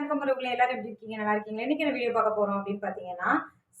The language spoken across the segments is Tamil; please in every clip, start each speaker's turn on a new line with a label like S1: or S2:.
S1: வணக்கம் உறவுகளே, எல்லாரும் எப்படி இருக்கீங்க? நல்லா இருக்கீங்களா? இன்னைக்கு என்ன வீடியோ பார்க்க போறோம் அப்படின்னு பார்த்தீங்கன்னா,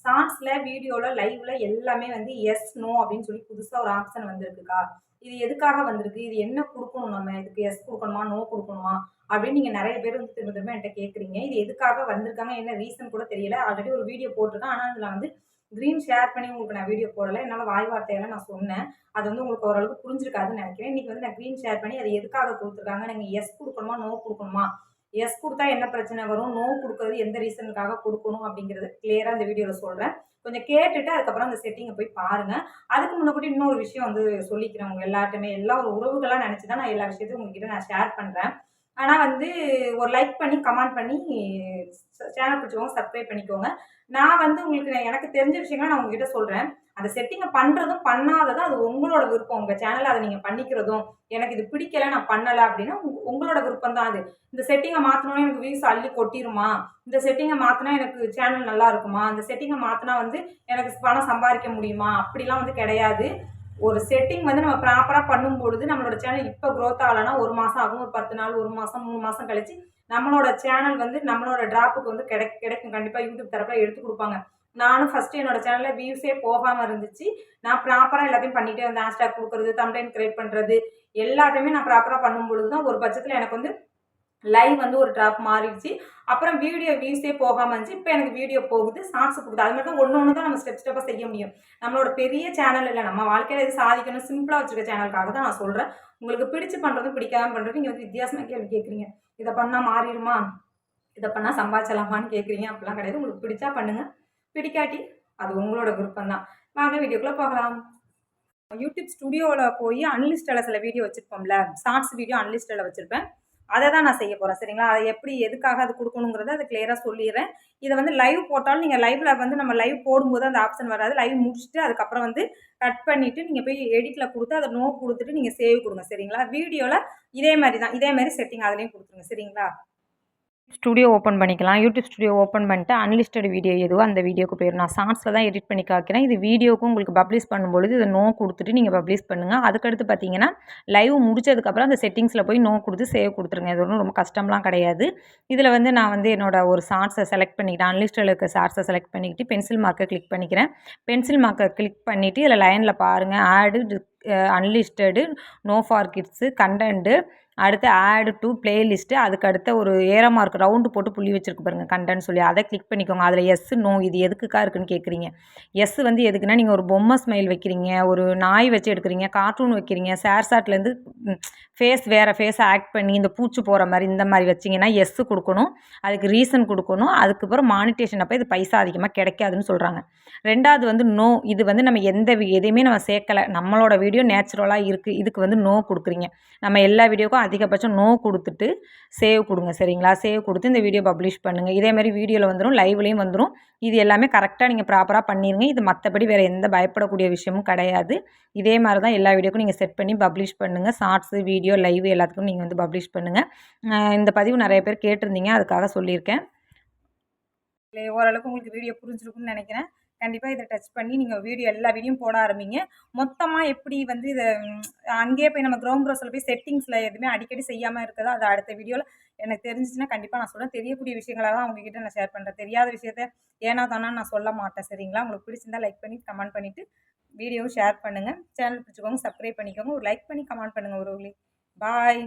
S1: ஷார்ட்ஸ்ல, வீடியோல, லைவ்ல எல்லாமே வந்து எஸ், நோ அப்படின்னு சொல்லி புதுசா ஒரு ஆப்ஷன் வந்திருக்குக்கா. இது எதுக்காக வந்திருக்கு? இது என்ன குடுக்கணும் நம்ம? இதுக்கு எஸ் குடுக்கணுமா? நோ குடுக்கணுமா? அப்படின்னு நீங்க நெறைய பேர் வந்து திரும்ப திரும்ப என்ட்ட கேட்குறீங்க. இது எதுக்காக வந்திருக்காங்க? என்ன ரீசன் கூட தெரியல. ஆல்ரெடி ஒரு வீடியோ போட்டிருக்கேன். ஆனா அதுல வந்து ஸ்க்ரீன் ஷேர் பண்ணி உங்களுக்கு நான் வீடியோ போடல. என்னால வாய் வார்த்தையால நான் சொன்னேன். அது வந்து உங்களுக்கு ஓரளவுக்கு புரிஞ்சிருக்காதுன்னு நெனைக்கிறேன். இன்னைக்கு வந்து நான் ஸ்க்ரீன் ஷேர் பண்ணி அது எதுக்காக குடுத்துருக்காங்க? நீங்க எஸ் குடுக்கணுமா? நோ குடுக்கணுமா? எஸ் குடுத்தா என்ன பிரச்சனை வரும்? நோ குடுக்குறது எந்த ரீசனுக்காக குடுக்கணும் அப்படிங்கிறது கிளியரா இந்த வீடியோல சொல்றேன். கொஞ்சம் கேட்டுட்டு அதுக்கப்புறம் அந்த செட்டிங்க போய் பாருங்க. அதுக்கு முன்னக்கூட்டி இன்னொரு விஷயம் வந்து சொல்லிக்கிறேன் உங்க எல்லார்ட்டயுமே. எல்லாம் ஒரு உறவுகளா நெனச்சு தான் நான் எல்லா விஷயத்தையும் உங்ககிட்ட நான் ஷேர் பண்றேன். ஆனா வந்து ஒரு லைக் பண்ணி, கமெண்ட் பண்ணி சேனல் பிடிச்சவங்க சப்ஸ்கிரைப் பண்ணிக்கோங்க. நான் வந்து உங்களுக்கு எனக்கு தெரிஞ்ச விஷயங்கள நான் உங்ககிட்ட சொல்றேன். அந்த செட்டிங்க பண்றதும், பண்ணாததும் அது உங்களோட விருப்பம். உங்க சேனல்ல அத நீங்க பண்ணிக்கிறதும், எனக்கு இது பிடிக்கல நான் பண்ணல அப்டின்னா, உங்களோட விருப்பம் தான் அது. இந்த செட்டிங்க மாத்துனோனே எனக்கு வியூஸ் அள்ளி கொட்டிருமா? இந்த செட்டிங்க மாத்துனா எனக்கு சேனல் நல்லா இருக்குமா? இந்த செட்டிங்க மாத்துனா வந்து எனக்கு பணம் சம்பாரிக்க முடியுமா? அப்படிலாம் வந்து கிடையாது. ஒரு செட்டிங் வந்து நம்ம ப்ராப்பரா பண்ணும்பொழுது, நம்மளோட சேனல் இப்ப குரோத் ஆகலன்னா 1 மாசம் ஆகும். ஒரு 10 நாள், 1 மாசம், 3 மாசம் கழிச்சு நம்மளோட சேனல் வந்து நம்மளோட டிராப்புக்கு வந்து கிடைக்கும். கண்டிப்பா யூடியூப் தரப்புல எடுத்து குடுப்பாங்க. நானும் ஃபர்ஸ்ட் என்னோட சேனல்ல வியூஸே போகாம இருந்துச்சு. நான் ப்ராப்பரா எல்லாத்தையும் பண்ணிட்டே வந்தேன். ஹேஷ்டேக் குடுக்குறது, தம்ப்நெயில் கிரியேட் பண்றது, எல்லாத்தையுமே நான் ப்ராப்பரா பண்ணும்பொழுது தான் ஒரு பட்சத்துல எனக்கு வந்து லைவ் வந்து ஒரு டிராப் மாறிடுச்சு. அப்புறம் வீடியோ வியூஸே போகாம இருந்துச்சு. இப்ப எனக்கு வீடியோ போகுது, ஷார்ட்ஸ் போகுது. அது மட்டும் ஒண்ணு ஒண்ணு தான் நம்ம ஸ்டெப் ஸ்டெப்பா செய்ய முடியும். நம்மளோட பெரிய சேனல் இல்ல. நம்ம வாழ்க்கையில எது சாதிக்கணும், சிம்பிளா வச்சிருக்க சேனலுக்காக தான் நான் சொல்றேன். உங்களுக்கு பிடிச்சு பண்றதும், பிடிக்காம பண்றதும் நீங்க வந்து வித்தியாசமா கேள்வி கேட்குறீங்க. இத பண்ணா மாறிருமா? இத பண்ணா சம்பாதிச்சிடலாமான்னு கேட்குறீங்க. அப்படிலாம் கிடையாது. உங்களுக்கு பிடிச்சா பண்ணுங்க. பிடிக்காட்டி அது உங்களோட விருப்பம் தான். வாங்க வீடியோக்குள்ள போகலாம். யூடியூப் ஸ்டுடியோல போய் அன்லிஸ்டட்ல சில வீடியோ வச்சிருப்போம்ல. ஷார்ட்ஸ் வீடியோ அன்லிஸ்டட்ல வச்சிருப்பேன். அத தான் நான் செய்ய போறேன். சரிங்களா? அத எப்படி எதுக்காக அது குடுக்கணுங்கிறத அது கிளியரா சொல்லிர்றேன். இத வந்து லைவ் போட்டாலும் நீங்க லைவ்ல வந்து நம்ம லைவ் போடும்போது அந்த ஆப்ஷன் வராது. லைவ் முடிச்சுட்டு அதுக்கப்புறம் வந்து கட் பண்ணிட்டு நீங்க போய் எடிட்ல குடுத்து அத நோ குடுத்துட்டு நீங்க சேவ் குடுங்க. சரிங்களா? வீடியோல இதே மாரி தான். இதே மாரி செட்டிங் அதுலயும் குடுத்துருங்க. சரிங்களா? ஸ்டுடியோ ஓப்பன் பண்ணிக்கலாம். யூடியூப் ஸ்டுடியோ ஓப்பன் பண்ணிட்டு அன்லிஸ்டட் வீடியோ எதுவோ அந்த வீடியோக்கு போயிரும். நான் ஷார்ட்ஸ்ல தான் எடிட் பண்ணி காமிக்கிறேன். இது வீடியோக்கும் உங்களுக்கு பப்ளிஷ் பண்ணும்பொழுது இத நோ குடுத்துட்டு நீங்க பப்ளிஷ் பண்ணுங்க. அதுக்கடுத்து பார்த்தீங்கன்னா, லைவ் முடிச்சதுக்கப்புறம் அந்த செட்டிங்ஸ்ல போய் நோ குடுத்து சேவ் குடுத்துருங்க. இது ஒண்ணும் ரொம்ப கஷ்டம்லாம் கிடையாது. இதில வந்து நான் வந்து என்னோட ஒரு ஷார்ட்ஸ செலக்ட் பண்ணிக்கிட்டேன். அன்லிஸ்டட்ல இருக்க ஷார்ட்ஸ செலக்ட் பண்ணிக்கிட்டு பென்சில் மார்க்க கிளிக் பண்ணிக்கிறேன். பென்சில் மார்க்க கிளிக் பண்ணிட்டு இதில லைன்ல பாருங்க add unlisted, no for kids, content அடுத்து ஆட் டூ பிளேலிஸ்ட்டு அதுக்கு அடுத்த ஒரு ஏரோ மார்க் ரவுண்டு போட்டு புள்ளி வச்சிருக்கு பாருங்க கன்டென்ட் சொல்லி அதை கிளிக் பண்ணிக்கோங்க. அதில் எஸ் நோ இது எதுக்குக்கா இருக்குன்னு கேட்குறீங்க. எஸ் வந்து எதுக்குன்னா நீங்கள் ஒரு பொம்மை ஸ்மைல் வைக்கிறீங்க, ஒரு நாய் வச்சு எடுக்கிறீங்க, கார்ட்டூன் வைக்கிறீங்க, ஷேர்சாட்லேருந்து ஃபேஸ் வேறு ஃபேஸை ஆக்ட் பண்ணி இந்த பூச்சி போகிற மாதிரி இந்த மாதிரி வச்சிங்கன்னா எஸ்ஸு கொடுக்கணும். அதுக்கு ரீசன் கொடுக்கணும். அதுக்கப்புறம் மானிட்டேஷன் அப்போ இது பைசா அதிகமாக கிடைக்காதுன்னு சொல்கிறாங்க. ரெண்டாவது வந்து நோ இது வந்து நம்ம எதையுமே நம்ம சேர்க்கலை, நம்மளோட வீடியோ நேச்சுரலாக இருக்குது, இதுக்கு வந்து நோ கொடுக்குறீங்க. நம்ம எல்லா வீடியோக்கும் அதிகபட்சம் நோ குடுத்துட்டு சேவ் குடுங்க. சரிங்களா? சேவ் குடுத்து இந்த வீடியோ பப்ளிஷ் பண்ணுங்க. இதே மாரி வீடியோல வந்துரும், லைவ்லயும் வந்துரும். இது எல்லாமே கரெக்ட்டா நீங்க ப்ராப்பரா பண்ணிருங்க. இது மத்தபடி வேற எந்த பயப்படக்கூடிய விஷயமும் கிடையாது. இதே மாரி தான் எல்லா வீடியோக்கும் நீங்க செட் பண்ணி பப்ளிஷ் பண்ணுங்க. ஷார்ட்ஸு, வீடியோ, லைவ் எல்லாத்துக்கும் நீங்க வந்து பப்ளிஷ் பண்ணுங்க. இந்த பதிவு நெறைய பேர் கேட்டிருந்தீங்க. அதுக்காக சொல்லியிருக்கேன். ஓரளவுக்கு உங்களுக்கு வீடியோ புரிஞ்சிருக்கும்னு நெனைக்கிறேன். கண்டிப்பா இத டச் பண்ணி நீங்க எல்லா வீடியோவும் போட ஆரம்பிங்க. மொத்தமா எப்படி வந்து இத அங்கேயே போய் நம்ம குரோம் ப்ரௌசர்ல போய் செட்டிங்ஸ்ல எதுவுமே அடிக்கடி செய்யாம இருக்கதோ, அத அடுத்த வீடியோல எனக்கு தெரிஞ்சுச்சுன்னா கண்டிப்பா நான் சொல்றேன். தெரியக்கூடிய விஷயங்கள தான் உங்ககிட்ட நான் ஷேர் பண்றேன். தெரியாத விஷயத்த ஏனோ தானோன்னு நான் சொல்ல மாட்டேன். சரிங்களா? உங்களுக்கு பிடிச்சிருந்தா லைக் பண்ணி, கமெண்ட் பண்ணிட்டு வீடியோவும் ஷேர் பண்ணுங்க. சேனல் பிடிச்சுக்கோங்க, சப்ஸ்கிரைப் பண்ணிக்கோங்க. ஒரு லைக் பண்ணி கமெண்ட் பண்ணுங்க உறவுகளே. பாய்.